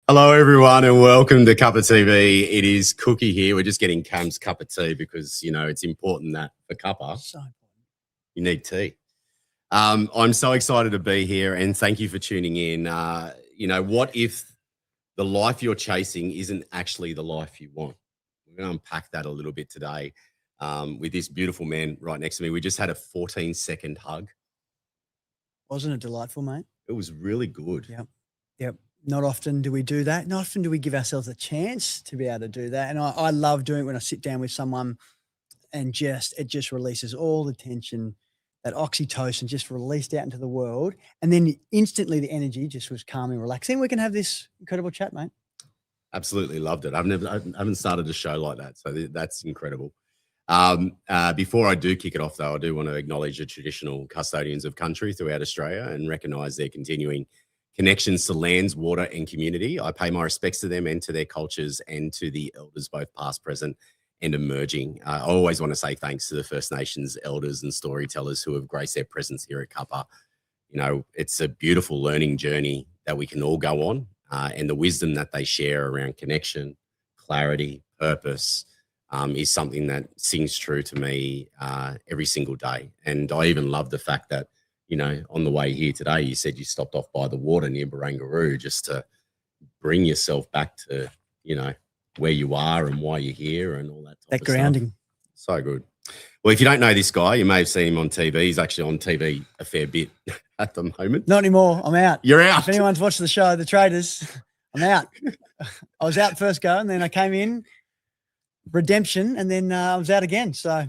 Hello, everyone, and welcome to Cup of TV. It is Cookie here. We're just getting Cam's cup of tea because, it's important that for cuppa, So important. you need tea. I'm so excited to be here, and thank you for tuning in. What if the life you're chasing isn't actually the life you want? We're going to unpack that a little bit today with this beautiful man right next to me. We just had a 14-second hug. Wasn't it delightful, mate? It was really good. Yep. Not often do we do that. Not often do we give ourselves a chance to be able to do that. And I love doing it when I sit down with someone and it just releases all the tension, that oxytocin just released out into the world. And then instantly the energy just was calm and relaxing. We can have this incredible chat, mate. Absolutely loved it. I haven't started a show like that, so that's incredible. Before I do kick it off, though, I do want to acknowledge the traditional custodians of country throughout Australia and recognise their continuing connections to lands, water, and community. I pay my respects to them and to their cultures and to the elders, both past, present, and emerging. I always want to say thanks to the First Nations elders and storytellers who have graced their presence here at Cuppa. It's a beautiful learning journey that we can all go on, and the wisdom that they share around connection, clarity, purpose is something that sings true to me every single day. And I even love the fact that on the way here today, you said you stopped off by the water near Barangaroo just to bring yourself back to, where you are and why you're here and all that type of grounding. Stuff. So good. Well, if you don't know this guy, you may have seen him on TV. He's actually on TV a fair bit at the moment. Not anymore. I'm out. You're out. If anyone's watched the show, The Traders, I'm out. I was out first go and then I came in, redemption, and then I was out again. So,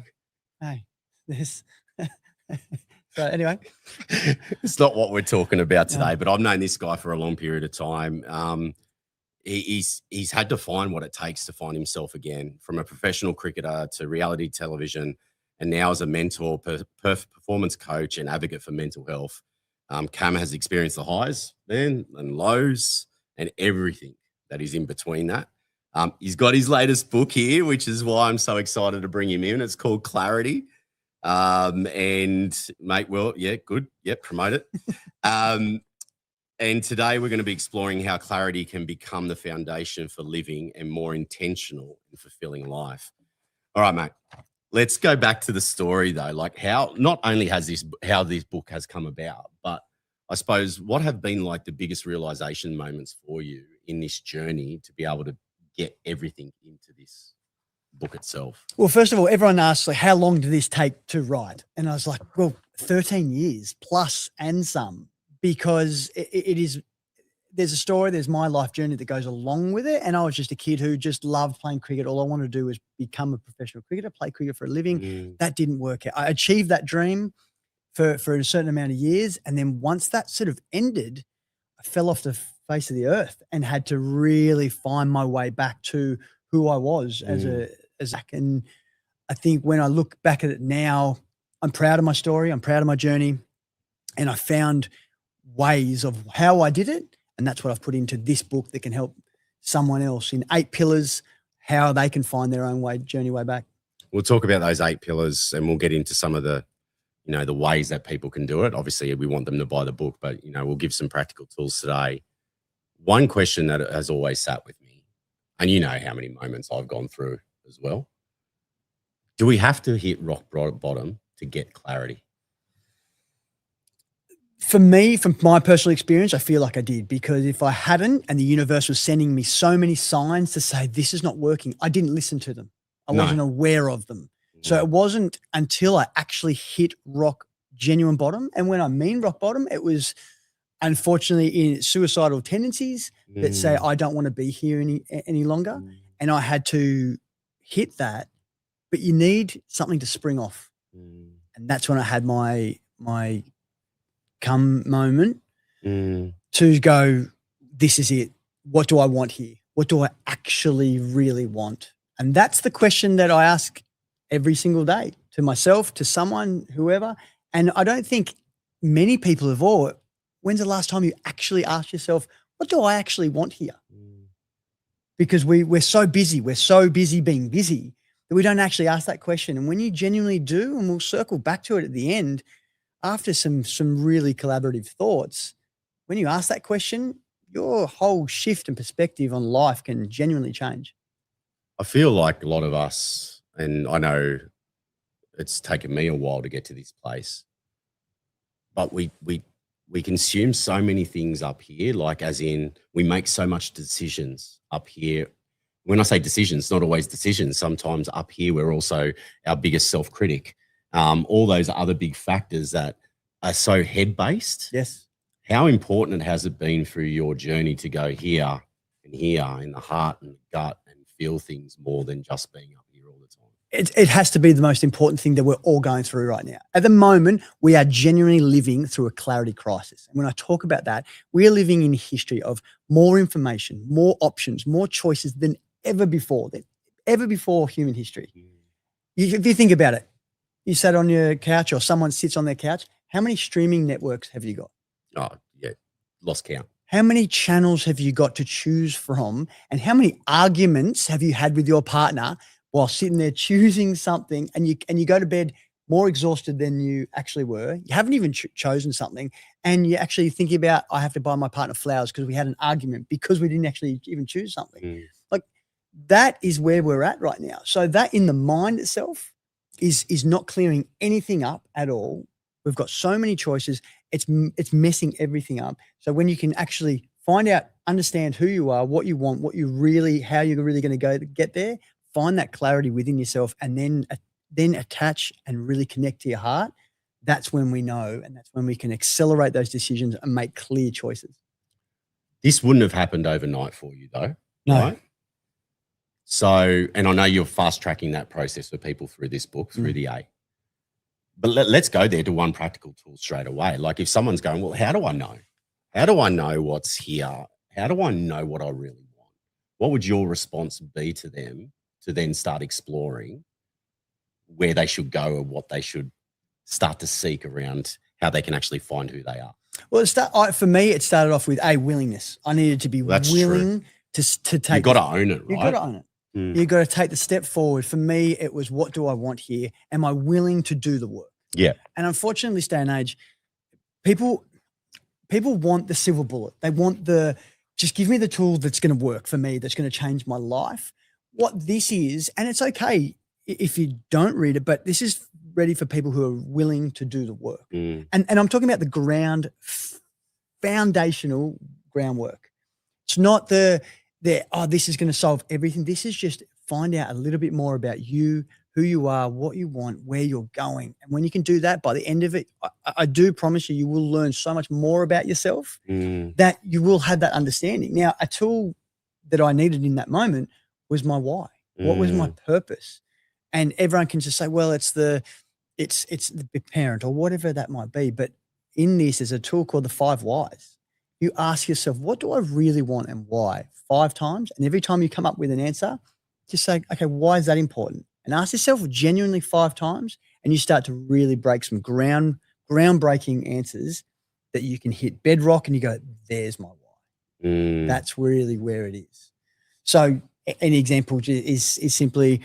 hey, this... So anyway, it's not what we're talking about today, but I've known this guy for a long period of time. He's had to find what it takes to find himself again, from a professional cricketer to reality television, and now as a mentor, performance coach, and advocate for mental health. Cam has experienced the highs, and lows, and everything that is in between that. He's got his latest book here, which is why I'm so excited to bring him in. It's called Clarity. And mate, well, yeah, good. Yep, promote it. And today we're going to be exploring how clarity can become the foundation for living a more intentional and fulfilling life. All right, mate. Let's go back to the story though. Like how this book has come about, but I suppose what have been like the biggest realization moments for you in this journey to be able to get everything into this book itself? Well, first of all, everyone asks, like, how long did this take to write? And I was like, well, 13 years plus and some, because there's a story, there's my life journey that goes along with it. And I was just a kid who just loved playing cricket. All I wanted to do was become a professional cricketer, play cricket for a living. That didn't work out. I achieved that dream for a certain amount of years. And then once that sort of ended, I fell off the face of the earth and had to really find my way back to who I was and I think when I look back at it now, I'm proud of my story. I'm proud of my journey. And I found ways of how I did it. And that's what I've put into this book that can help someone else in 8 pillars, how they can find their own journey way back. We'll talk about those 8 pillars and we'll get into some of the, the ways that people can do it. Obviously, we want them to buy the book, but, we'll give some practical tools today. One question that has always sat with me, and you know how many moments I've gone through as well. Do we have to hit rock bottom to get clarity? For me, from my personal experience, I feel like I did, because if I hadn't and the universe was sending me so many signs to say, this is not working, I didn't listen to them. I wasn't aware of them. So it wasn't until I actually hit genuine bottom. And when I mean rock bottom, it was unfortunately in suicidal tendencies that say, I don't want to be here any longer. And I had to hit that, but you need something to spring off. And that's when I had my come moment to go, this is it. What do I want here? What do I actually really want? And that's the question that I ask every single day to myself, to someone, whoever. And I don't think many people have all. When's the last time you actually asked yourself, what do I actually want here? Because we're so busy. We're so busy being busy that we don't actually ask that question. And when you genuinely do, and we'll circle back to it at the end, after some really collaborative thoughts, when you ask that question, your whole shift and perspective on life can genuinely change. I feel like a lot of us, and I know it's taken me a while to get to this place, but we consume so many things up here, like as in we make so much decisions up here. When I say decisions, not always decisions. Sometimes up here we're also our biggest self-critic. All those other big factors that are so head-based. Yes. How important has it been for your journey to go here and here in the heart and the gut and feel things more than just being up here all the time? It has to be the most important thing that we're all going through right now. At the moment, we are genuinely living through a clarity crisis. And when I talk about that, we are living in a history of more information, more options, more choices than ever before human history. If you think about it, you sat on your couch or someone sits on their couch, how many streaming networks have you got? Oh, yeah, lost count. How many channels have you got to choose from? And how many arguments have you had with your partner while sitting there choosing something, and you go to bed more exhausted than you actually were? You haven't even chosen something, and you're actually thinking about, I have to buy my partner flowers because we had an argument because we didn't actually even choose something. Like, that is where we're at right now. So that in the mind itself is not clearing anything up at all. We've got so many choices. It's messing everything up. So when you can actually find out, understand who you are, what you want, how you're really going to go to get there, find that clarity within yourself, and then attach and really connect to your heart. That's when we know, and that's when we can accelerate those decisions and make clear choices. This wouldn't have happened overnight for you though, No. right? So, and I know you're fast tracking that process for people through this book, through the A. But let's go there to one practical tool straight away. Like if someone's going, well, how do I know? How do I know what's here? How do I know what I really want? What would your response be to them to then start exploring where they should go or what they should start to seek around how they can actually find who they are? Well, for me, it started off with a willingness. I needed to be willing to take. You've got to own it, right? You've got to own it. You've got to take the step forward. For me, it was, what do I want here? Am I willing to do the work? Yeah. And unfortunately, in this day and age, people want the silver bullet. They want just give me the tool that's going to work for me, that's going to change my life. What this is, and it's okay if you don't read it, but this is ready for people who are willing to do the work. And I'm talking about the foundational groundwork. It's not this is going to solve everything. This is just find out a little bit more about you, who you are, what you want, where you're going. And when you can do that, by the end of it, I do promise you will learn so much more about yourself that you will have that understanding. Now, a tool that I needed in that moment was my why. What was my purpose? And everyone can just say, well, it's the parent or whatever that might be. But in this, there's a tool called the 5 whys. You ask yourself, what do I really want and why? 5 times. And every time you come up with an answer, just say, okay, why is that important? And ask yourself genuinely 5 times, and you start to really break some groundbreaking answers that you can hit bedrock, and you go, there's my why. That's really where it is. So an example is simply,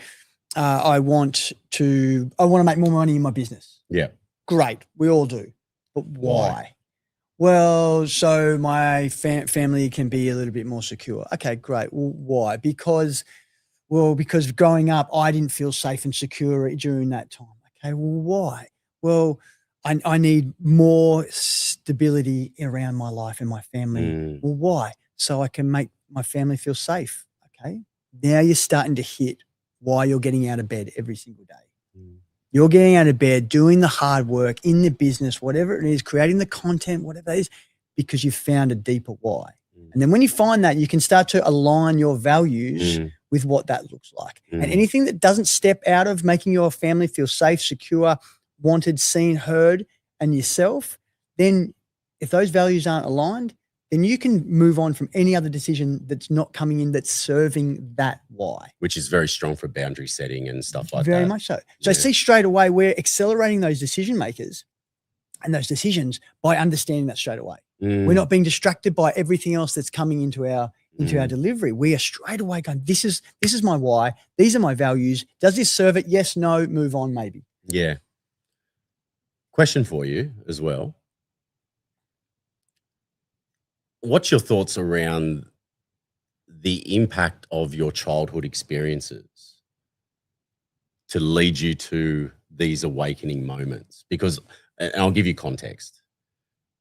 I want to make more money in my business. Yeah. Great. We all do. But why? Well, so my family can be a little bit more secure. Okay, great. Well, why? Because growing up, I didn't feel safe and secure during that time. Okay, well, why? Well, I need more stability around my life and my family. Well, why? So I can make my family feel safe. Okay, now you're starting to hit why you're getting out of bed every single day. You're getting out of bed, doing the hard work in the business, whatever it is, creating the content, whatever it is, because you've found a deeper why. And then when you find that, you can start to align your values with what that looks like. And anything that doesn't step out of making your family feel safe, secure, wanted, seen, heard, and yourself, then if those values aren't aligned, then you can move on from any other decision that's not coming in that's serving that why. Which is very strong for boundary setting and stuff like that. Very much so. So see straight away, we're accelerating those decision makers and those decisions by understanding that straight away. We're not being distracted by everything else that's coming into our delivery. We are straight away going, this is my why. These are my values. Does this serve it? Yes, no, move on, maybe. Yeah. Question for you as well. What's your thoughts around the impact of your childhood experiences to lead you to these awakening moments? Because, and I'll give you context.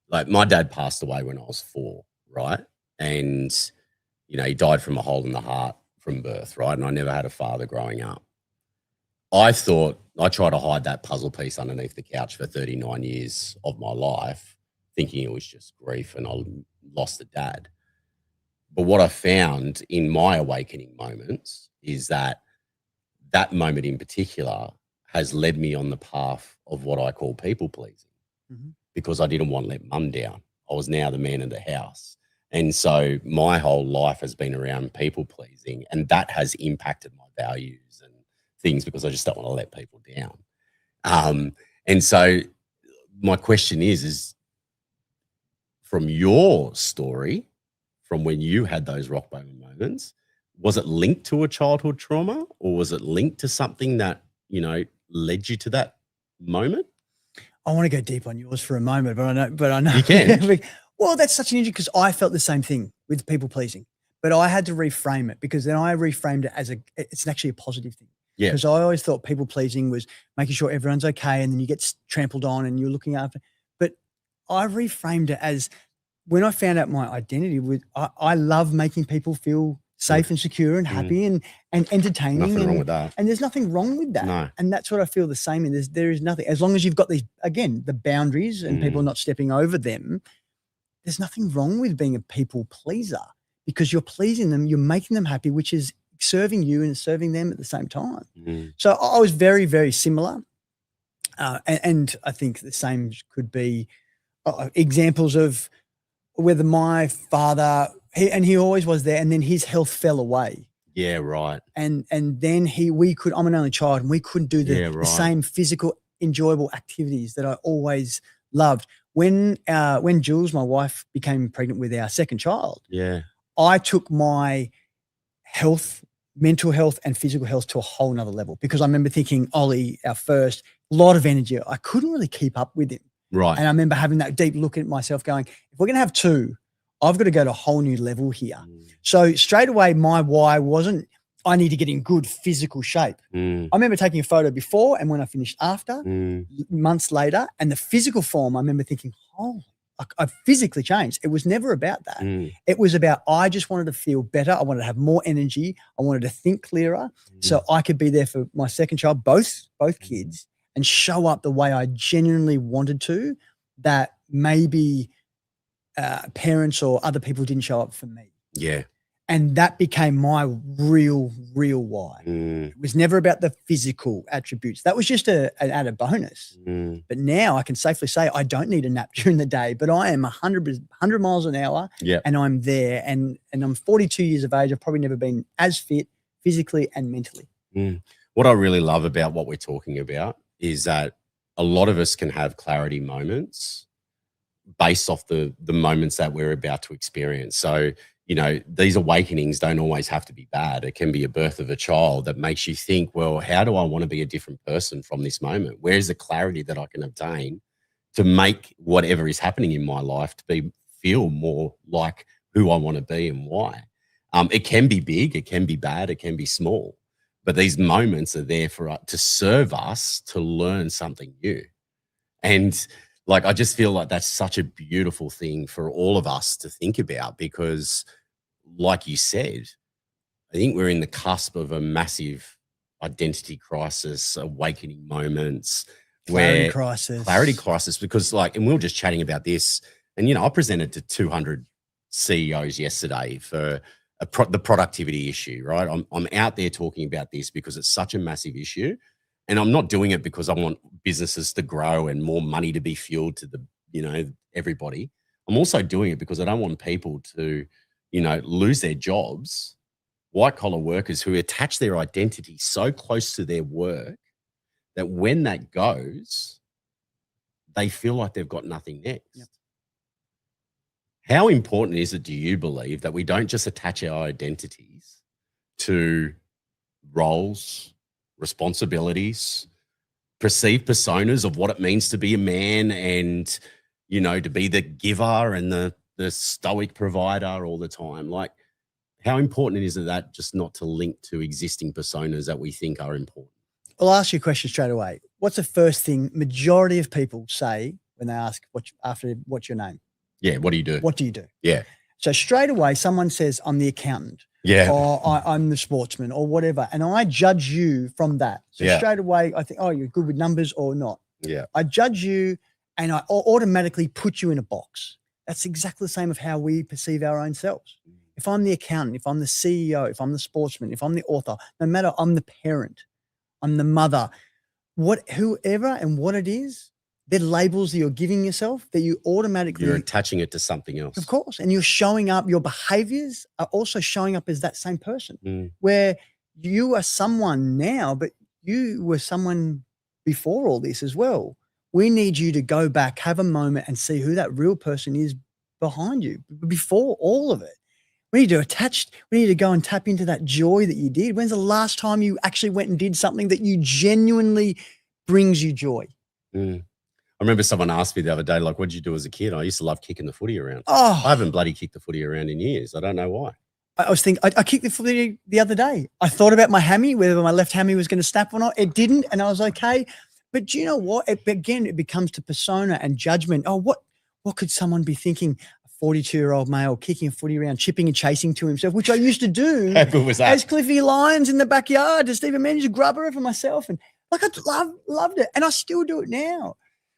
Like my dad passed away when I was 4, right? And, he died from a hole in the heart from birth, right? And I never had a father growing up. I tried to hide that puzzle piece underneath the couch for 39 years of my life, thinking it was just grief and I lost a dad. But what I found in my awakening moments is that moment in particular has led me on the path of what I call people pleasing, because I didn't want to let mum down. I was now the man of the house. And so my whole life has been around people pleasing, and that has impacted my values and things because I just don't want to let people down. And so my question is from your story, from when you had those rock bottom moments, was it linked to a childhood trauma, or was it linked to something that, led you to that moment? I want to go deep on yours for a moment, but I know You can. Well, that's such an interesting, because I felt the same thing with people pleasing, but I had to reframe it, because then I reframed it as it's actually a positive thing. Yeah. Because I always thought people pleasing was making sure everyone's okay, and then you get trampled on and you're looking after. But I reframed it as, when I found out my identity, I love making people feel safe and secure and happy and entertaining. Nothing wrong with that. And there's nothing wrong with that. No. And that's what I feel the same in. There is nothing, as long as you've got these, again, the boundaries and people not stepping over them. There's nothing wrong with being a people pleaser, because you're pleasing them, you're making them happy, which is serving you and serving them at the same time. So I was very, very similar. And I think the same could be examples of whether my father, he always was there, and then his health fell away. Yeah, right. And then I'm an only child, and we couldn't do the same physical, enjoyable activities that I always loved. When Jules, my wife, became pregnant with our second child, I took my health, mental health and physical health to a whole nother level, because I remember thinking, Ollie, our first, a lot of energy. I couldn't really keep up with him. Right. And I remember having that deep look at myself going, if we're going to have 2, I've got to go to a whole new level here. So straight away, my why wasn't, I need to get in good physical shape. I remember taking a photo before and when I finished after, months later, and the physical form, I remember thinking, oh, I physically changed. It was never about that. It was about, I just wanted to feel better. I wanted to have more energy. I wanted to think clearer so I could be there for my second child, both kids, and show up the way I genuinely wanted to, that maybe parents or other people didn't show up for me. Yeah. And that became my real why. It was never about the physical attributes. That was just an added bonus. But now I can safely say I don't need a nap during the day, but I am 100 miles an hour and I'm there. And I'm 42 years of age. I've probably never been as fit physically and mentally. What I really love about what we're talking about is that a lot of us can have clarity moments based off the moments that we're about to experience. So, these awakenings don't always have to be bad. It can be a birth of a child that makes you think, well, how do I want to be a different person from this moment? Where's the clarity that I can obtain to make whatever is happening in my life to feel more like who I want to be and why? It can be big, it can be bad, it can be small, but these moments are there to serve us to learn something new. And I just feel like that's such a beautiful thing for all of us to think about, because like you said, I think we're in the cusp of a massive identity crisis, awakening moments, Clarity crisis, because and we were just chatting about this, and I presented to 200 CEOs yesterday for the productivity issue, right? I'm out there talking about this because it's such a massive issue, and I'm not doing it because I want businesses to grow and more money to be fueled to everybody. I'm also doing it because I don't want people to lose their jobs, white collar workers who attach their identity so close to their work that when that goes, they feel like they've got nothing next. Yep. How important is it, do you believe, that we don't just attach our identities to roles, responsibilities, perceived personas of what it means to be a man and, to be the giver and the the stoic provider all the time. Like, how important is it that just not to link to existing personas that we think are important? I'll ask you a question straight away. What's the first thing majority of people say when they ask what's your name? Yeah. What do you do? What do you do? Yeah. So straight away, someone says, I'm the accountant. Yeah. Or I'm the sportsman or whatever. And I judge you from that. So straight away, I think, oh, you're good with numbers or not. Yeah. I judge you and I automatically put you in a box. That's exactly the same of how we perceive our own selves. If I'm the accountant, if I'm the CEO, if I'm the sportsman, if I'm the author, no matter, I'm the parent, I'm the mother, whoever and what it is, they're labels that you're giving yourself that you automatically— You're attaching it to something else. Of course. And you're showing up, your behaviors are also showing up as that same person, where you are someone now, but you were someone before all this as well. We need you to go back, have a moment and see who that real person is behind you, before all of it. We need to go and tap into that joy that you did. When's the last time you actually went and did something that you genuinely brings you joy? I remember someone asked me the other day, like, what did you do as a kid? I used to love kicking the footy around. Oh, I haven't bloody kicked the footy around in years. I don't know why. I was thinking, I kicked the footy the other day. I thought about my hammy, whether my left hammy was going to snap or not. It didn't, and I was okay. But do you know what? Again, it becomes to persona and judgment. Oh, what could someone be thinking? 42-year-old male kicking a footy around, chipping and chasing to himself, which I used to do. How good was that? As Cliffy Lyons in the backyard, to Stephen managed to grub her for myself. And like, I loved it. And I still do it now.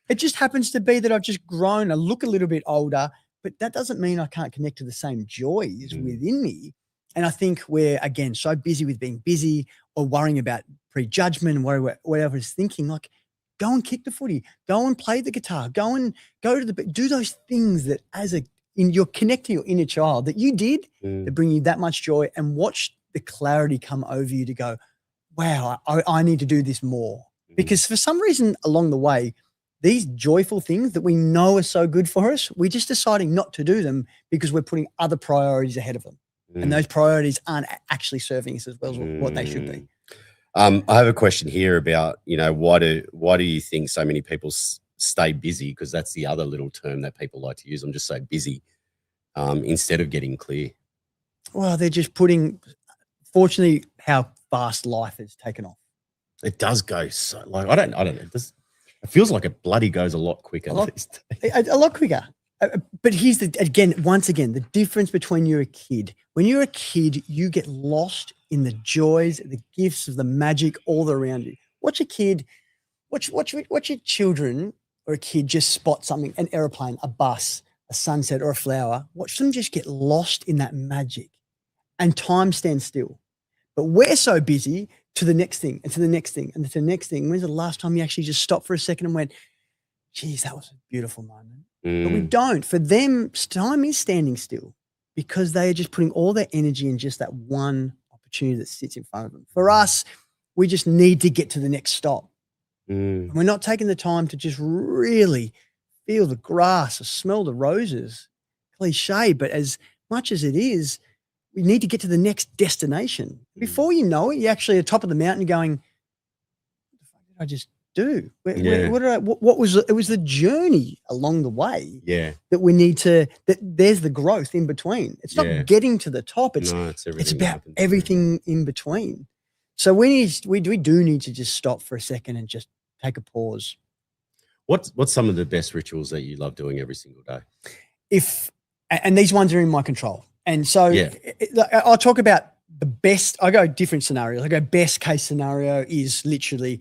It just happens to be that I've just grown. I look a little bit older, but that doesn't mean I can't connect to the same joys within me. And I think we're, again, so busy with being busy or worrying about prejudgment and whatever is thinking, like, go and kick the footy, go and play the guitar, do those things that you're connecting your inner child that you did that bring you that much joy, and watch the clarity come over you to go, wow, I need to do this more. Because for some reason along the way, these joyful things that we know are so good for us, we're just deciding not to do them because we're putting other priorities ahead of them. And those priorities aren't actually serving us as well as what they should be. I have a question here about, why do you think so many people stay busy? Because that's the other little term that people like to use. I'm just so busy instead of getting clear. Well, they're just fortunately, how fast life has taken off. It does go so, like, I don't know. It feels like it bloody goes a lot quicker. A lot quicker. But here's once again, the difference between you're a kid. When you're a kid, you get lost in the joys, the gifts of the magic all around you. Watch your children or a kid just spot something, an airplane, a bus, a sunset or a flower. Watch them just get lost in that magic, and time stands still. But we're so busy to the next thing and to the next thing and to the next thing. When's the last time you actually just stopped for a second and went, geez, that was a beautiful moment? But we don't. For them, time is standing still because they are just putting all their energy in just that one opportunity that sits in front of them. For us, we just need to get to the next stop. And we're not taking the time to just really feel the grass or smell the roses. Cliche, but as much as it is, we need to get to the next destination. Before you know it, you're actually at the top of the mountain going, what the fuck did I just do? What was it? It was the journey along the way that we need to, that there's the growth in between. It's not getting to the top. It's about everything in between. So we do need to just stop for a second and just take a pause. What's some of the best rituals that you love doing every single day? And these ones are in my control. And so I'll talk about the best. I go different scenarios. I go best case scenario is literally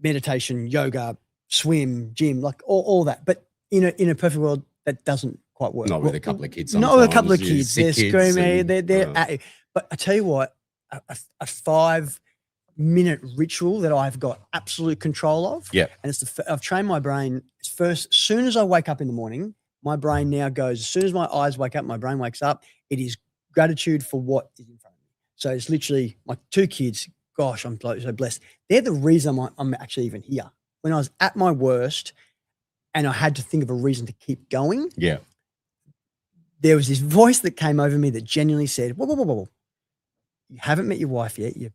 meditation, yoga, swim, gym, like all that. But in a perfect world, that doesn't quite work. Not with a couple of kids. Sometimes. Not with a couple of kids. They're screaming. They're at you. But I tell you what, a 5-minute ritual that I've got absolute control of. Yeah. And I've trained my brain first. As soon as I wake up in the morning, my brain now goes, as soon as my eyes wake up, my brain wakes up, it is gratitude for what is in front of me. So it's literally my 2 kids. Gosh, I'm so blessed. They're the reason I'm actually even here. When I was at my worst and I had to think of a reason to keep going, there was this voice that came over me that genuinely said, whoa. You haven't met your wife yet, your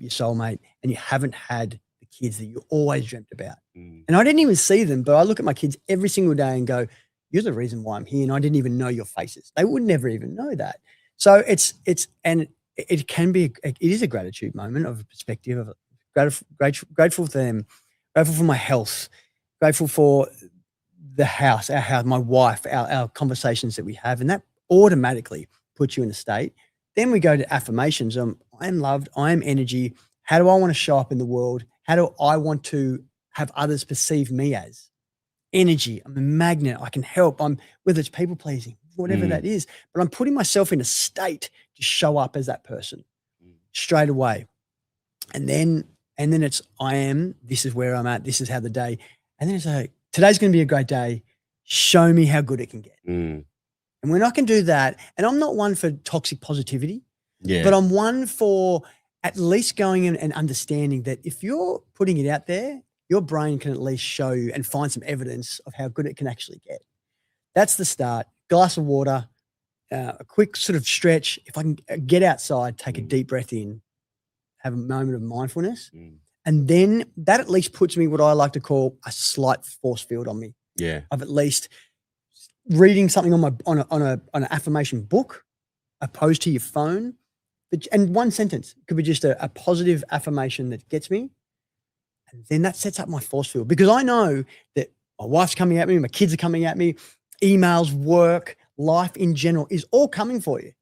soulmate, and you haven't had the kids that you always dreamt about. And I didn't even see them, but I look at my kids every single day and go, you're the reason why I'm here, and I didn't even know your faces. They would never even know that. So it can be, it is a gratitude moment of a perspective of grateful for them, grateful for my health, grateful for the house, our house, my wife, our conversations that we have, and that automatically puts you in a state. Then we go to affirmations. I am loved. I am energy. How do I want to show up in the world? How do I want to have others perceive me as? Energy. I'm a magnet. I can help. Whether it's people pleasing, whatever that is, but I'm putting myself in a state to show up as that person straight away. And then it's, I am, this is where I'm at. This is how the day, and then it's like, today's going to be a great day. Show me how good it can get. And when I can do that, and I'm not one for toxic positivity, but I'm one for at least going in and understanding that if you're putting it out there, your brain can at least show you and find some evidence of how good it can actually get. That's the start. Glass of water, a quick sort of stretch. If I can get outside, take a deep breath in, have a moment of mindfulness, and then that at least puts me what I like to call a slight force field on me. Yeah, Of at least reading something on an affirmation book, opposed to your phone, and one sentence could be just a positive affirmation that gets me. And then that sets up my force field, because I know that my wife's coming at me, my kids are coming at me, emails, work, life in general is all coming for you.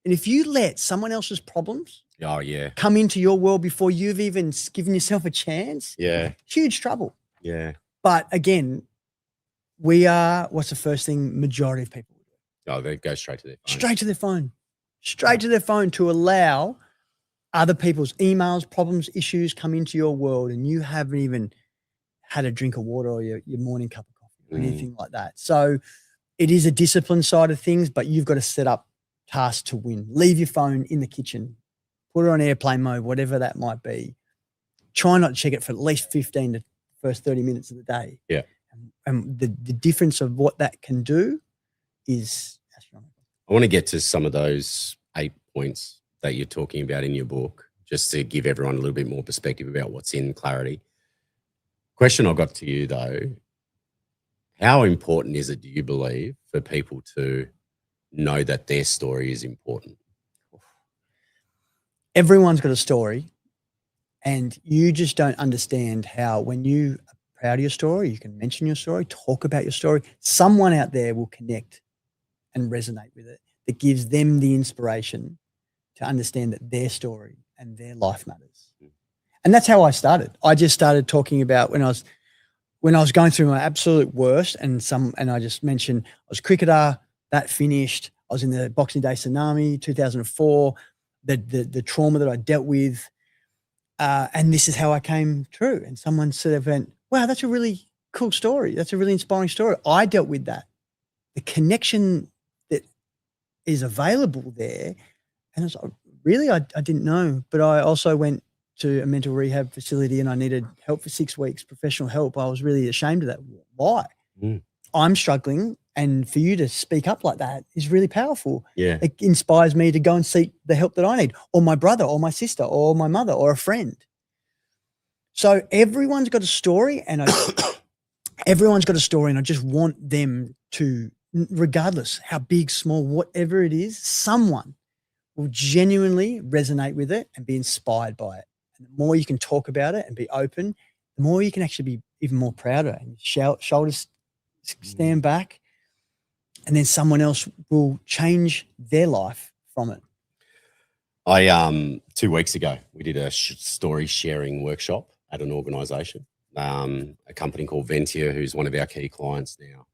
And if you let someone else's problems come into your world before you've even given yourself a chance, huge trouble. Yeah. But again, what's the first thing majority of people do? Oh, they go straight to their phone. Straight to their phone to allow other people's emails, problems, issues come into your world, and you haven't even had a drink of water or your morning cup of coffee or anything like that. So it is a discipline side of things, but you've got to set up tasks to win. Leave your phone in the kitchen, put it on airplane mode, whatever that might be. Try not to check it for at least 15 to the first 30 minutes of the day. Yeah. And the difference of what that can do is astronomical. I want to get to some of those 8 points that you're talking about in your book, just to give everyone a little bit more perspective about what's in clarity. Question I've got to you though, how important is it, do you believe, for people to know that their story is important? Everyone's got a story, and you just don't understand how, when you are proud of your story, you can mention your story, talk about your story, someone out there will connect and resonate with it, that gives them the inspiration to understand that their story and their life matters. And that's how I started. I just started talking about when I was going through my absolute worst, and I just mentioned I was a cricketer, that finished. I was in the Boxing Day tsunami, 2004, the trauma that I dealt with, and this is how I came through. And someone sort of went, wow, that's a really cool story. That's a really inspiring story. I dealt with that. The connection that is available there. And I was like, really? I didn't know. But I also went to a mental rehab facility and I needed help for 6 weeks, professional help. I was really ashamed of that. Why? I'm struggling, and for you to speak up like that is really powerful. Yeah. It inspires me to go and seek the help that I need, or my brother or my sister or my mother or a friend. So everyone's got a story, and everyone's got a story, and I just want them to, regardless how big, small, whatever it is, someone will genuinely resonate with it and be inspired by it. And the more you can talk about it and be open, the more you can actually be even more prouder, and shoulders stand back, and then someone else will change their life from it. I 2 weeks ago, we did a story sharing workshop at an organization, a company called Ventia, who's one of our key clients now,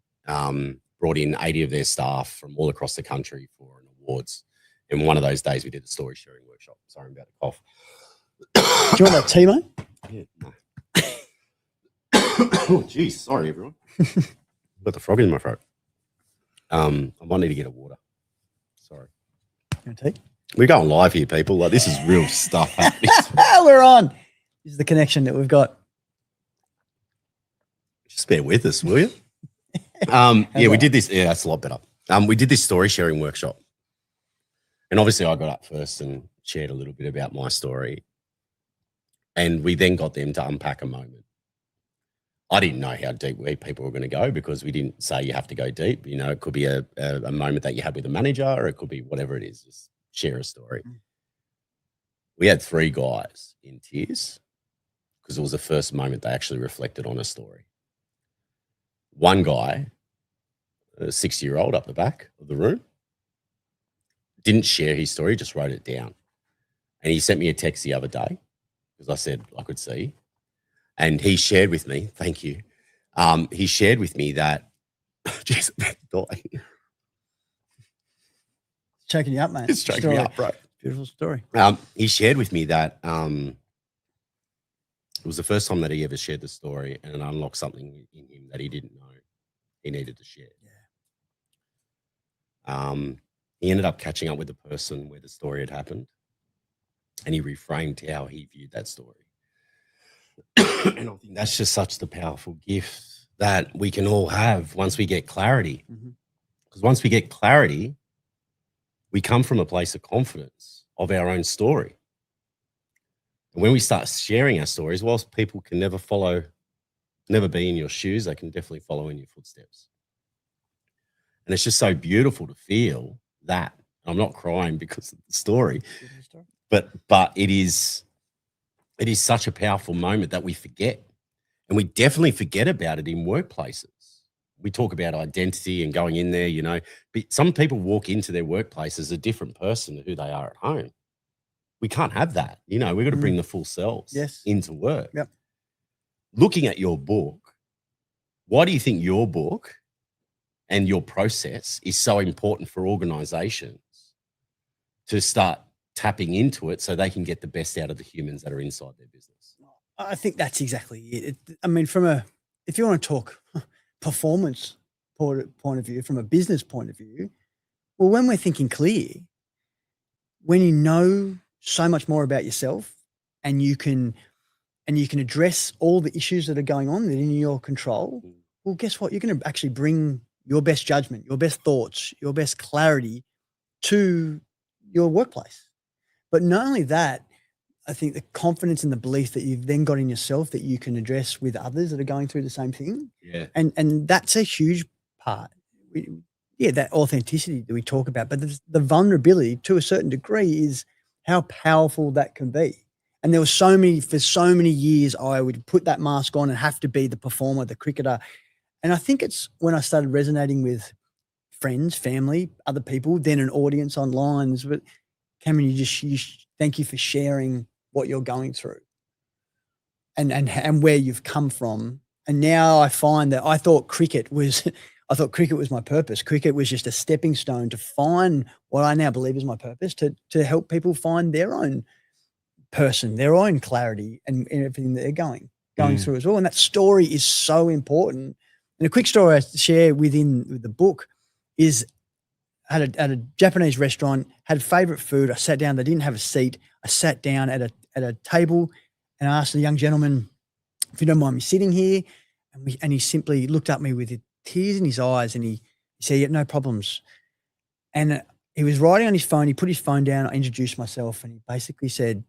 brought in 80 of their staff from all across the country for an awards. And one of those days we did a story sharing workshop. Sorry, I'm about to cough. Do you want that tea, mate? Yeah, no. Oh, geez. Sorry, everyone. Got the frog in my throat. I might need to get a water. Sorry. You want tea? We're going live here, people. Like, this is real stuff happening. We're on. This is the connection that we've got. Just bear with us, will you? Yeah, we did this. Yeah, that's a lot better. We did this story sharing workshop. And obviously I got up first and shared a little bit about my story. And we then got them to unpack a moment. I didn't know how deep people were going to go because we didn't say you have to go deep. You know, it could be a moment that you had with a manager, or it could be whatever it is. Just share a story. We had 3 guys in tears because it was the first moment they actually reflected on a story. One guy, a 60-year-old up the back of the room, didn't share his story, just wrote it down. And he sent me a text the other day because I said I could see. And he shared with me, thank you. He shared with me that, just choking you up, mate. It's choking me up, bro. Beautiful story. He shared with me that it was the first time that he ever shared the story, and it unlocked something in him that he didn't know he needed to share. Yeah. He ended up catching up with the person where the story had happened, and he reframed how he viewed that story. And I think that's just such the powerful gift that we can all have once we get clarity. Because once we get clarity, we come from a place of confidence of our own story. And when we start sharing our stories, whilst people can never be in your shoes, they can definitely follow in your footsteps. And it's just so beautiful to feel that. I'm not crying because of the story, but it is such a powerful moment that we forget. And we definitely forget about it in workplaces. We talk about identity and going in there, you know, but some people walk into their workplace as a different person to who they are at home. We can't have that. You know, we've got to bring the full selves into work. Yep. Looking at your book, why do you think your book and your process is so important for organizations to start tapping into it so they can get the best out of the humans that are inside their business? I think that's exactly it. I mean, if you want to talk performance point of view, from a business point of view, well, when we're thinking clear, when you know so much more about yourself and you can address all the issues that are going on that are in your control, well, guess what? You're going to actually bring your best judgment, your best thoughts, your best clarity to your workplace. But not only that, I think the confidence and the belief that you've then got in yourself that you can address with others that are going through the same thing. Yeah. And that's a huge part. That authenticity that we talk about, but the vulnerability to a certain degree is how powerful that can be. And there were for so many years, I would put that mask on and have to be the performer, the cricketer. And I think it's when I started resonating with friends, family, other people, then an audience online. But Cameron, thank you for sharing what you're going through and where you've come from. And now I find that I thought cricket was my purpose. Cricket was just a stepping stone to find what I now believe is my purpose, to help people find their own person, their own clarity and everything that they're going through as well. And that story is so important. And a quick story I share with the book is at a Japanese restaurant, had favorite food. I sat down, they didn't have a seat. I sat down at a table and I asked the young gentleman, if you don't mind me sitting here. And he simply looked at me with tears in his eyes and he said, yeah, no problems. And he was writing on his phone. He put his phone down. I introduced myself and he basically said,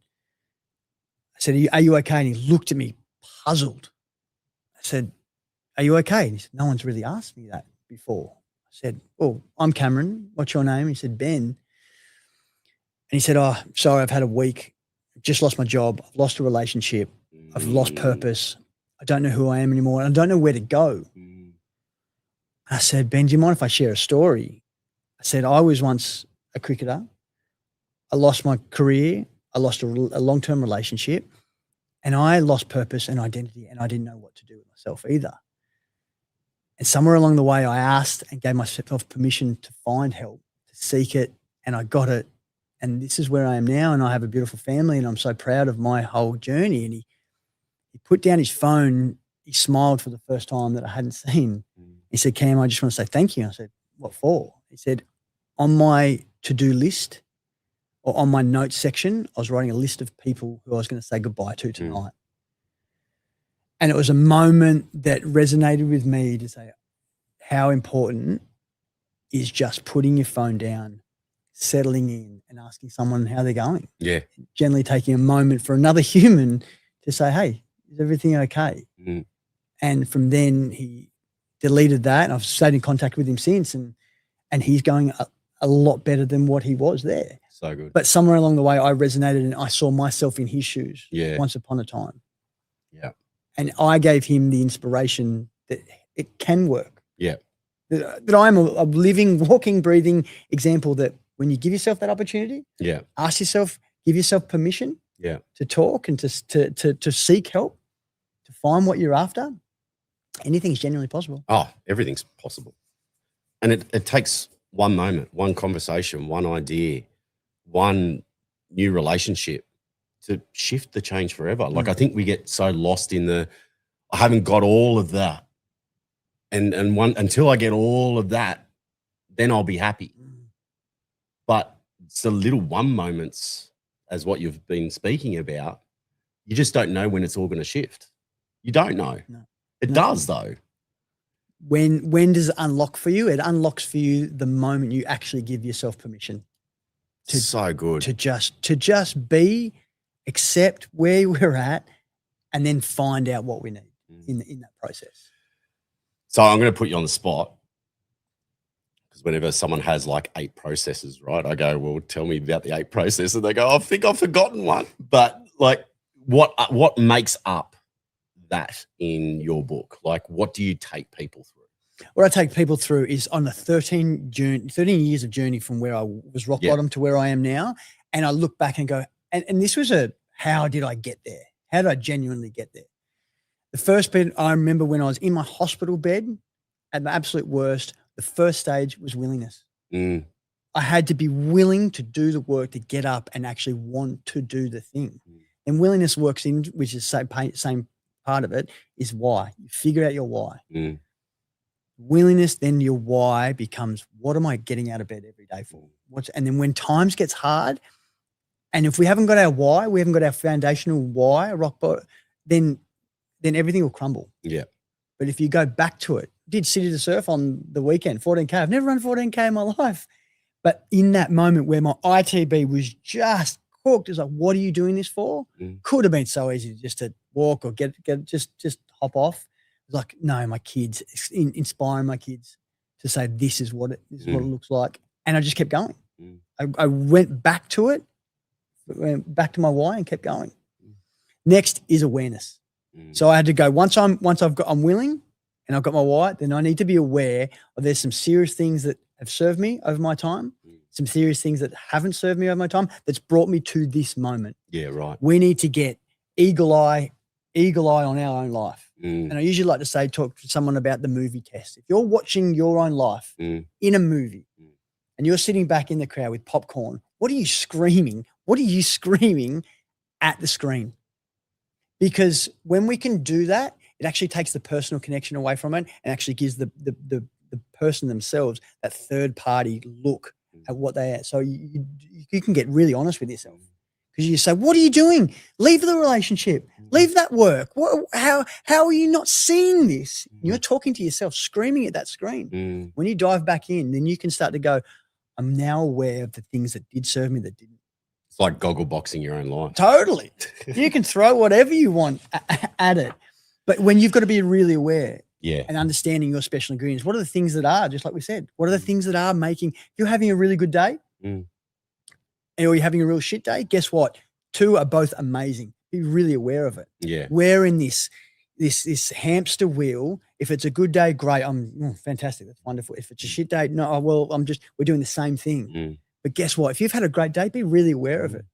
are you okay? And he looked at me puzzled. I said, are you okay? And he said, no one's really asked me that before. I said, well, I'm Cameron. What's your name? He said, Ben. And he said, oh, sorry, I've had a week. Just lost my job. I've lost a relationship. I've lost purpose. I don't know who I am anymore. And I don't know where to go. I said, Ben, do you mind if I share a story? I said, I was once a cricketer. I lost my career. I lost a long-term relationship and I lost purpose and identity and I didn't know what to do with myself either. And somewhere along the way, I asked and gave myself permission to find help, to seek it, and I got it. And this is where I am now, and I have a beautiful family, and I'm so proud of my whole journey. And he put down his phone. He smiled for the first time that I hadn't seen. He said, Cam, I just want to say thank you. I said, what for? He said, on my to-do list or on my notes section, I was writing a list of people who I was going to say goodbye to tonight. And it was a moment that resonated with me to say how important is just putting your phone down, settling in and asking someone how they're going. Yeah. Generally taking a moment for another human to say, hey, is everything okay? And from then he deleted that, and I've stayed in contact with him since, and he's going a lot better than what he was there. So good. But somewhere along the way, I resonated and I saw myself in his shoes once upon a time. Yeah. And I gave him the inspiration that it can work. Yeah. That I'm a living, walking, breathing example that when you give yourself that opportunity, ask yourself, give yourself permission to talk and to seek help, to find what you're after, anything's genuinely possible. Oh, everything's possible. And it takes one moment, one conversation, one idea, one new relationship to shift the change forever. Like, I think we get so lost in I haven't got all of that. And until I get all of that, then I'll be happy. But it's the little one moments, as what you've been speaking about, you just don't know when it's all going to shift. You don't know. No. It does though. When does it unlock for you? It unlocks for you the moment you actually give yourself permission. So good. To just be, accept where we're at, and then find out what we need in that process. So I'm going to put you on the spot, because whenever someone has like 8 processes, right, I go, well, tell me about the 8 processes. And they go, I think I've forgotten one. But like, what makes up that in your book? Like, what do you take people through? What I take people through is on the 13 years of journey from where I was rock bottom to where I am now. And I look back and go, and this was how did I get there? How did I genuinely get there? The first bit, I remember when I was in my hospital bed at my absolute worst, the first stage was willingness. I had to be willing to do the work, to get up and actually want to do the thing. And willingness works in, which is the same part of it, is why. You figure out your why. Willingness, then your why becomes, what am I getting out of bed every day for? And then when times gets hard, and if we haven't got our why, we haven't got our foundational why, rock bottom, then everything will crumble. Yeah. But if you go back to it, did City to Surf on the weekend, 14K. I've never run 14K in my life. But in that moment where my ITB was just cooked, it's like, what are you doing this for? Could have been so easy just to walk or get just hop off. It's like, no, my kids, inspiring my kids to say, this is what it looks like. And I just kept going. I went back to it, went back to my why and kept going. Next is awareness. So I had to go, once I'm willing and I've got my why, then I need to be aware of there's some serious things that have served me over my time, some serious things that haven't served me over my time, that's brought me to this moment. Yeah, right. We need to get eagle eye on our own life. And I usually like to talk to someone about the movie test. If you're watching your own life in a movie and you're sitting back in the crowd with popcorn, what are you screaming? What are you screaming at the screen? Because when we can do that, it actually takes the personal connection away from it and actually gives the person themselves that third party look at what they are. So you can get really honest with yourself, because you say, what are you doing? Leave the relationship, leave that work. How are you not seeing this? You're talking to yourself, screaming at that screen. When you dive back in, then you can start to go, I'm now aware of the things that did serve me, that didn't. It's like goggle boxing your own life. Totally. You can throw whatever you want at it. But when you've got to be really aware and understanding your special ingredients, what are the things that are, just like we said, what are the things that are making, if you're having a really good day or you're having a real shit day, guess what? 2 are both amazing. Be really aware of it. Yeah. We're in this hamster wheel. If it's a good day, great. Fantastic. That's wonderful. If it's a shit day, no, well, we're doing the same thing. But guess what? If you've had a great day, be really aware of it.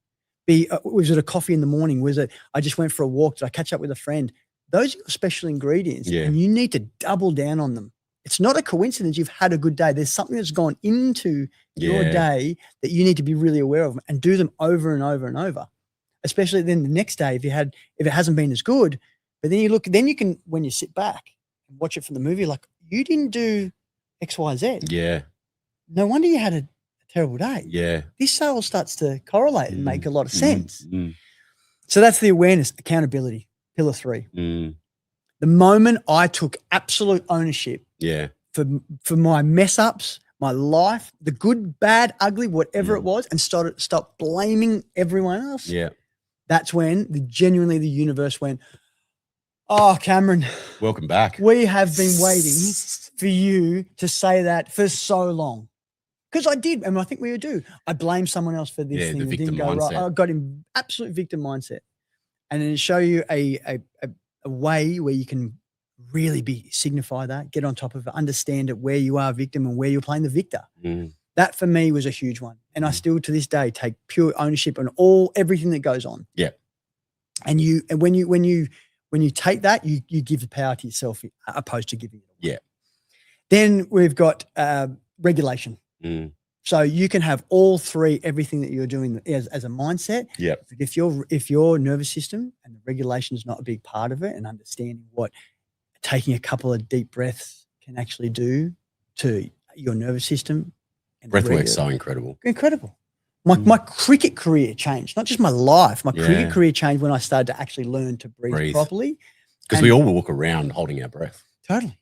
Was it a coffee in the morning? Was it, I just went for a walk? Did I catch up with a friend? Those are your special ingredients, and you need to double down on them. It's not a coincidence you've had a good day. There's something that's gone into your day that you need to be really aware of and do them over and over and over. Especially then the next day, if it hasn't been as good, but then you can, when you sit back and watch it from the movie, like, you didn't do X, Y, Z. Yeah. No wonder you had a terrible day. Yeah. This all starts to correlate and make a lot of sense. So that's the awareness, accountability, pillar 3. The moment I took absolute ownership for my mess ups, my life, the good, bad, ugly, whatever it was, and stopped blaming everyone else. Yeah. That's when genuinely the universe went, Oh, Cameron, Welcome back. we have been waiting for you to say that for so long. Because I did, and I think we do. I blame someone else for this Yeah, thing the that didn't victim go right. mindset. I got in absolute victim mindset. And then show you a way where you can really signify that, get on top of it, understand it, where you are a victim and where you're playing the victor. Mm. That for me was a huge one. And I still to this day take pure ownership on everything that goes on. Yeah. And when you take that, you give the power to yourself opposed to giving it away. Yeah. Then we've got regulation. Mm. So you can have all three, everything that you're doing as a mindset. Yeah. If your nervous system and the regulation is not a big part of it, and understanding what taking a couple of deep breaths can actually do to your nervous system. And breathwork's so incredible. Incredible. My cricket career changed, not just my life. My cricket career changed when I started to actually learn to breathe properly. Because we all walk around holding our breath. Totally.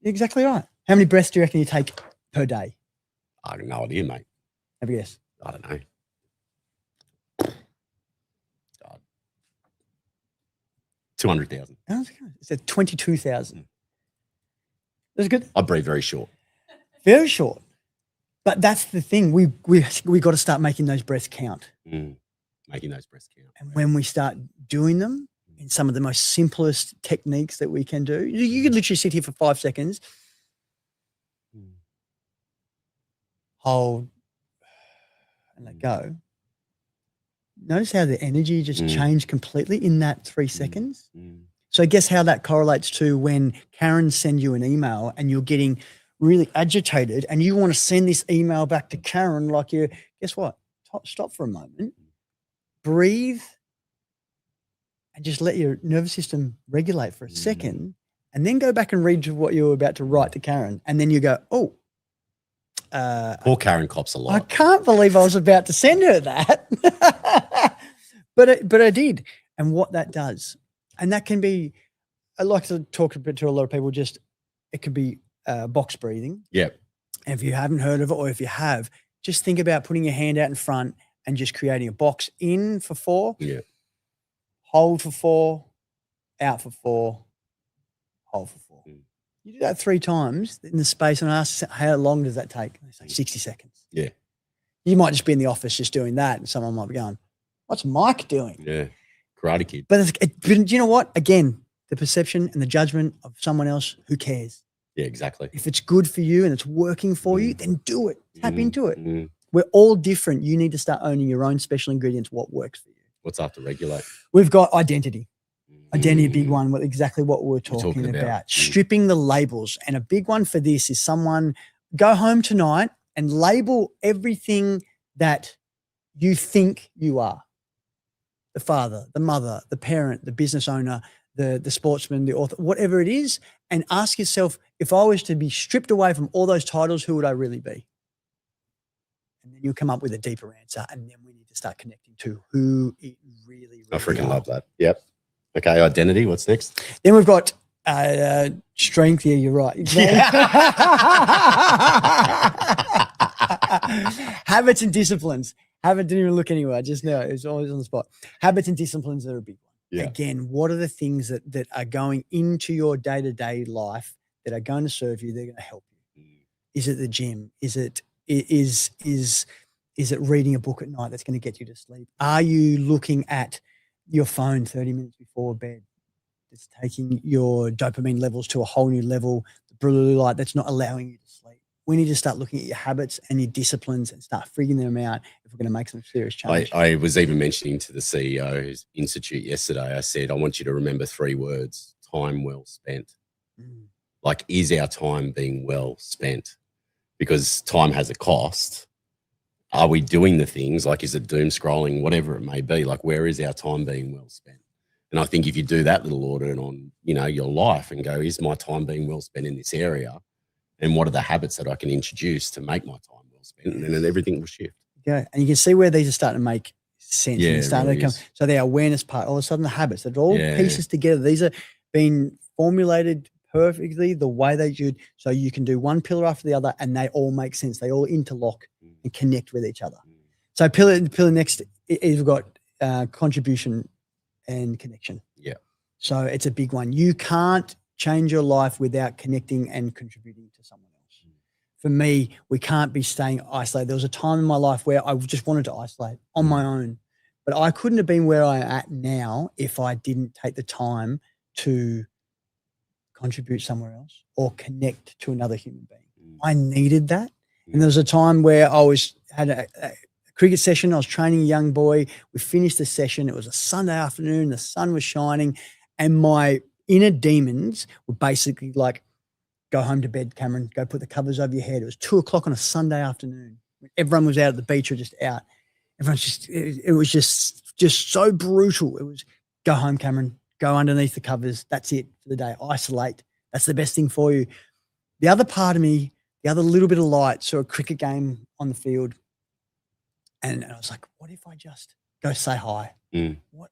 You're exactly right. How many breaths do you reckon you take per day? I have no idea, mate. Have a guess. I don't know. God. 200,000. It's at 22,000. That's good. I breathe very short. Very short. But that's the thing. We got to start making those breaths count. Making those breaths count. And when we start doing them in some of the most simplest techniques that we can do, you could literally sit here for 5 seconds, hold, and let go. Notice how the energy just changed completely in that 3 seconds. So guess how that correlates to when Karen sends you an email and you're getting really agitated and you want to send this email back to Karen guess what? Stop for a moment, breathe, and just let your nervous system regulate for a second, and then go back and read what you were about to write to Karen. And then you go, oh. Poor Karen cops a lot. I can't believe I was about to send her that. but I did. And what that does, and that can be, I like to talk a bit to a lot of people, it could be box breathing. Yeah. And if you haven't heard of it, or if you have, just think about putting your hand out in front and just creating a box in for 4. Yeah. Hold for 4, out for 4, hold for 4. You do that 3 times in the space, and ask how long does that take? They say 60 seconds. Yeah. You might just be in the office just doing that, and someone might be going, what's Mike doing? Yeah. Karate Kid. But you know what? Again, the perception and the judgment of someone else, who cares? Yeah, exactly. If it's good for you and it's working for you, then do it. Tap into it. We're all different. You need to start owning your own special ingredients, what works for you. What's after regulate? We've got identity. Identity, a big one, exactly what we're talking about. Stripping the labels. And a big one for this is someone go home tonight and label everything that you think you are. The father, the mother, the parent, the business owner, the sportsman, the author, whatever it is, and ask yourself, if I was to be stripped away from all those titles, who would I really be? And then you'll come up with a deeper answer, and then we need to start connecting to who it really I freaking are. love that. Yep. Okay, identity. What's next? Then we've got strength. Yeah, you're right. Habits and disciplines. Didn't even look anywhere. Just now, it's always on the spot. Habits and disciplines are a big one. Yeah. Again, what are the things that are going into your day-to-day life that are going to serve you? They're going to help you. Is it the gym? Is it reading a book at night that's going to get you to sleep? Are you looking at your phone 30 minutes before bed? It's taking your dopamine levels to a whole new level. The blue light that's not allowing you to sleep. We need to start looking at your habits and your disciplines and start figuring them out if we're going to make some serious change. I was even mentioning to the CEO's institute yesterday, I said, I want you to remember 3 words: time well spent. Like, is our time being well spent? Because time has a cost. Are we doing the things, like, is it doom scrolling, whatever it may be? Like, where is our time being well spent? And I think if you do that little audit on, your life and go, is my time being well spent in this area? And what are the habits that I can introduce to make my time well spent? And then everything will shift. Yeah. And you can see where these are starting to make sense. Yeah, and starting really to come. So the awareness part, all of a sudden the habits, they're all pieces together. These are being formulated perfectly the way they should. So you can do one pillar after the other and they all make sense. They all interlock and connect with each other. So pillar next is we've got contribution and connection. Yeah. So it's a big one. You can't change your life without connecting and contributing to someone else. For me, we can't be staying isolated. There was a time in my life where I just wanted to isolate on my own, but I couldn't have been where I'm at now if I didn't take the time to contribute somewhere else or connect to another human being. I needed that. And there was a time where I had a cricket session. I was training a young boy. We finished the session. It was a Sunday afternoon. The sun was shining. And my inner demons were basically like, go home to bed, Cameron. Go put the covers over your head. It was 2:00 on a Sunday afternoon. Everyone was out at the beach or just out. It was just so brutal. It was, go home, Cameron. Go underneath the covers. That's it for the day. Isolate. That's the best thing for you. The other part of me, the other little bit of light, saw a cricket game on the field. And I was like, what if I just go say hi? What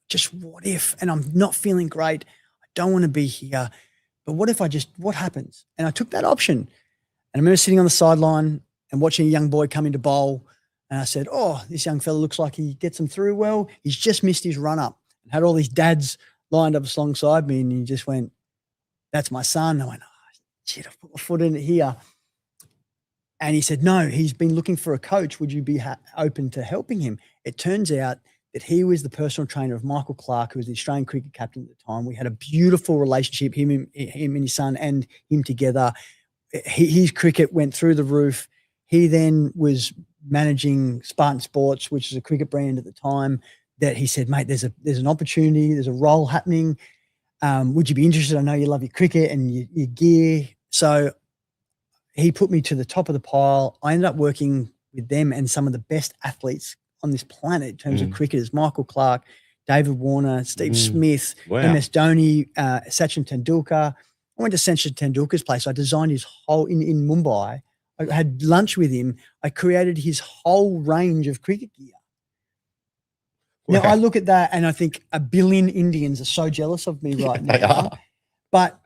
if? And I'm not feeling great. I don't want to be here. But what if what happens? And I took that option. And I remember sitting on the sideline and watching a young boy come into bowl. And I said, oh, this young fella looks like he gets them through well. He's just missed his run up. And had all these dads lined up alongside me. And he just went, that's my son. I went, oh, shit, I've put my foot in it here. And he said, no, he's been looking for a coach. Would you be open to helping him? It turns out that he was the personal trainer of Michael Clark, who was the Australian cricket captain at the time. We had a beautiful relationship, him and his son and him together. His cricket went through the roof. He then was managing Spartan Sports, which is a cricket brand at the time, that he said, mate, there's an opportunity, there's a role happening. Would you be interested? I know you love your cricket and your gear. So he put me to the top of the pile. I ended up working with them and some of the best athletes on this planet in terms of cricketers, Michael Clark, David Warner, Steve Smith, MS Dhoni, Sachin Tendulkar. I went to Sachin Tendulkar's place. I designed his whole, in Mumbai. I had lunch with him. I created his whole range of cricket gear. Now, I look at that and I think 1 billion Indians are so jealous of me right now. But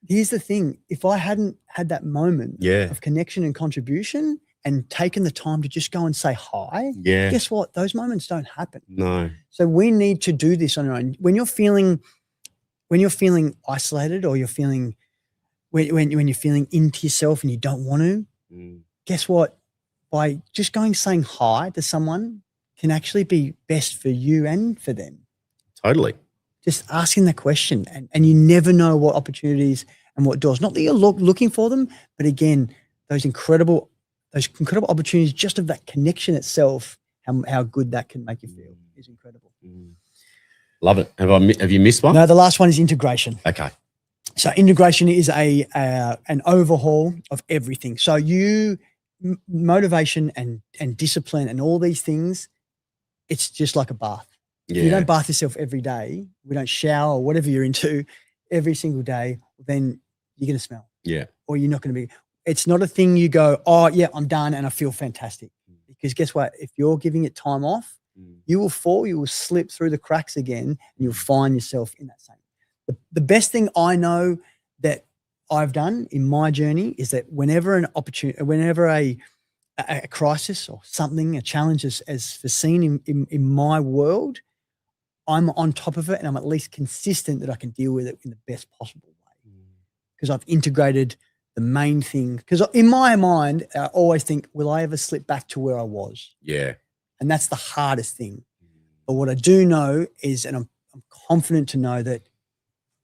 here's the thing. If I hadn't had that moment of connection and contribution and taken the time to just go and say hi, guess what? Those moments don't happen. No. So we need to do this on our own. When you're feeling isolated or you're feeling, when you're feeling into yourself and you don't want to, guess what? By just saying hi to someone can actually be best for you and for them. Totally. Just asking the question, and you never know what opportunities and what doors. Not that you're looking for them, but again, those incredible opportunities, just of that connection itself, how good that can make you feel is incredible. Love it. Have you missed one? No, the last one is integration. Okay. So integration is an overhaul of everything. So motivation and discipline and all these things, it's just like a bath. If you don't bath yourself every day, we don't shower or whatever you're into every single day, then you're going to smell. Yeah. Or you're not going to be. It's not a thing you go, oh, yeah, I'm done and I feel fantastic. Because guess what? If you're giving it time off, you will fall, you will slip through the cracks again, and you'll find yourself in that same. The best thing I know that I've done in my journey is that whenever an opportunity, whenever a crisis or something, a challenge is foreseen in my world, I'm on top of it and I'm at least consistent that I can deal with it in the best possible way. Because I've integrated the main thing. Because in my mind, I always think, will I ever slip back to where I was? Yeah. And that's the hardest thing. But what I do know is, and I'm confident to know that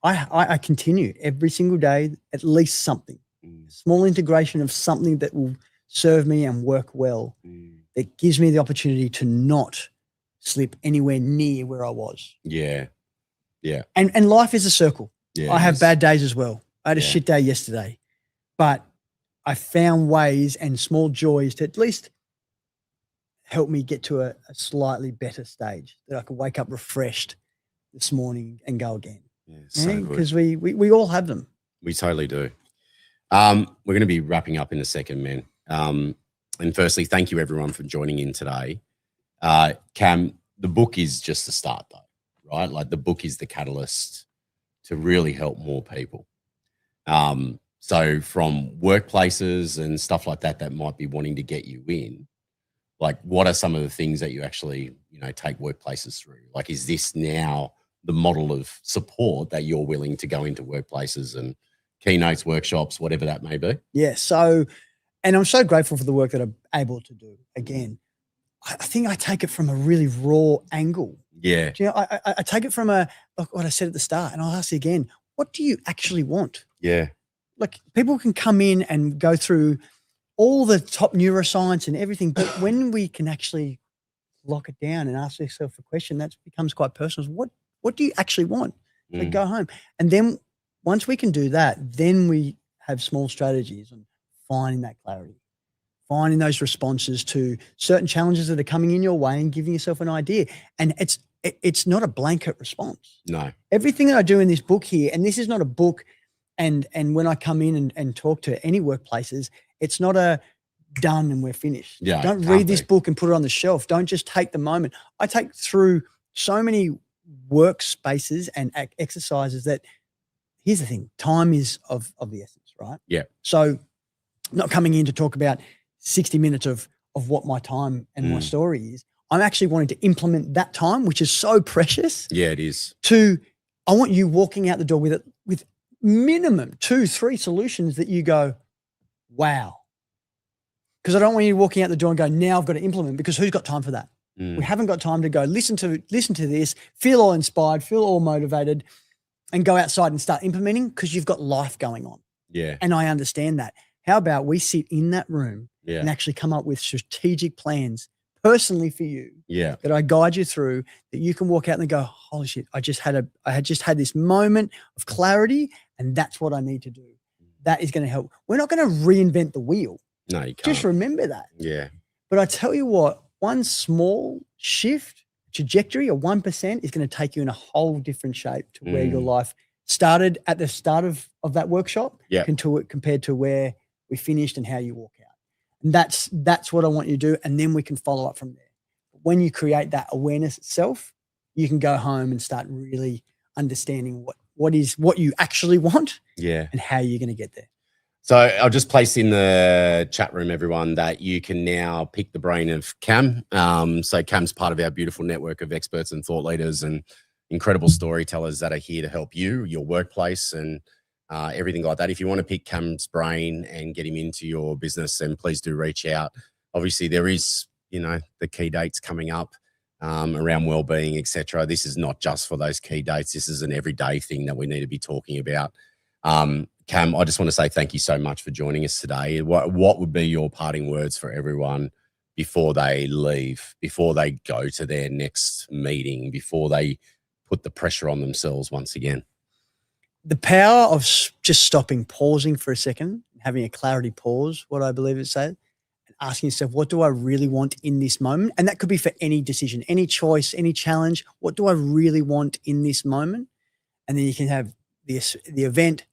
I continue every single day, at least something, small integration of something that will serve me and work well, that gives me the opportunity to not slip anywhere near where I was. Yeah. Yeah. And life is a circle. Yeah, I have bad days as well. I had a shit day yesterday, but I found ways and small joys to at least help me get to a slightly better stage, that I could wake up refreshed this morning and go again. Yeah, so because we all have them. We totally do. We're going to be wrapping up in a second, man. And firstly, thank you everyone for joining in today. Cam, the book is just the start though, right? Like the book is the catalyst to really help more people. So from workplaces and stuff like that might be wanting to get you in, like what are some of the things that you actually, take workplaces through? Like, is this now the model of support that you're willing to go into workplaces and keynotes, workshops, whatever that may be. Yeah. So, and I'm so grateful for the work that I'm able to do. Again, I think I take it from a really raw angle. Yeah. Do you know, I take it from like what I said at the start, and I'll ask you again, what do you actually want? Yeah. Like, people can come in and go through all the top neuroscience and everything, but when we can actually lock it down and ask yourself a question, that becomes quite personal. What do you actually want? So go home. And then once we can do that, then we have small strategies on finding that clarity, finding those responses to certain challenges that are coming in your way and giving yourself an idea. And it's not a blanket response. No. Everything that I do in this book here, and this is not a book, and when I come in and talk to any workplaces, it's not a done and we're finished. Yeah. Don't read this book and put it on the shelf. Don't just take the moment. I take through so many workspaces and exercises that, here's the thing, time is of the essence, right? Yeah. So not coming in to talk about 60 minutes of what my time and my story is. I'm actually wanting to implement that time, which is so precious. Yeah, it is. I want you walking out the door with minimum 2-3 solutions that you go, wow. Because I don't want you walking out the door and go, now I've got to implement, because who's got time for that? We haven't got time to go listen to this, feel all inspired, feel all motivated, and go outside and start implementing, because you've got life going on. Yeah. And I understand that. How about we sit in that room and actually come up with strategic plans personally for you, that I guide you through, that you can walk out and go, holy shit, I had just had this moment of clarity, and that's what I need to do. That is going to help. We're not going to reinvent the wheel. No, you can't. Just remember that. Yeah. But I tell you what, one small shift, trajectory of 1% is going to take you in a whole different shape to where your life started at the start of that workshop compared to where we finished and how you walk out. And that's what I want you to do. And then we can follow up from there. When you create that awareness itself, you can go home and start really understanding what you actually want and how you're going to get there. So I'll just place in the chat room, everyone, that you can now pick the brain of Cam. So Cam's part of our beautiful network of experts and thought leaders and incredible storytellers that are here to help you, your workplace, and everything like that. If you want to pick Cam's brain and get him into your business, then please do reach out. Obviously, there is, the key dates coming up around wellbeing, etc. This is not just for those key dates. This is an everyday thing that we need to be talking about. Cam, I just want to say thank you so much for joining us today. What would be your parting words for everyone before they leave, before they go to their next meeting, before they put the pressure on themselves once again? The power of just stopping, pausing for a second, having a clarity pause, what I believe it says, and asking yourself, what do I really want in this moment? And that could be for any decision, any choice, any challenge. What do I really want in this moment? And then you can have the event,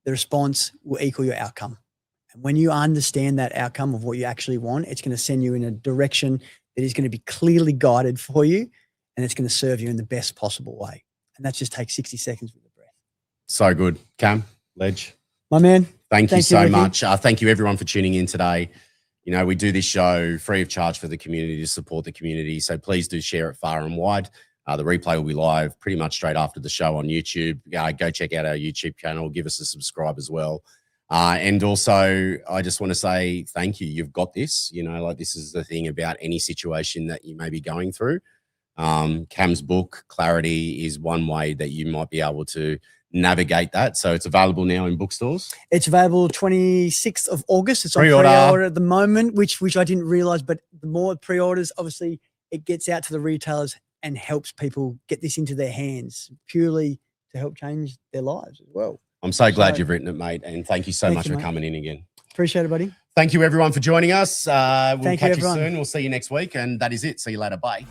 the response will equal your outcome. And when you understand that outcome of what you actually want, it's going to send you in a direction that is going to be clearly guided for you, and it's going to serve you in the best possible way. And that just takes 60 seconds with the breath. So good. Cam, Ledge. My man. Thank you so much. Thank you everyone for tuning in today. We do this show free of charge for the community, to support the community. So please do share it far and wide. The replay will be live pretty much straight after the show on YouTube. Go check out our YouTube channel. Give us a subscribe as well. And also, I just want to say thank you. You've got this. This is the thing about any situation that you may be going through. Cam's book, Clarity, is one way that you might be able to navigate that. So it's available now in bookstores. It's available 26th of August. It's on pre-order at the moment, which I didn't realize. But the more pre-orders, obviously, it gets out to the retailers and helps people get this into their hands, purely to help change their lives as well. I'm so glad you've written it, mate. And thank you so much for coming in again. Appreciate it, buddy. Thank you, everyone, for joining us. We'll catch you soon. We'll see you next week. And that is it. See you later. Bye.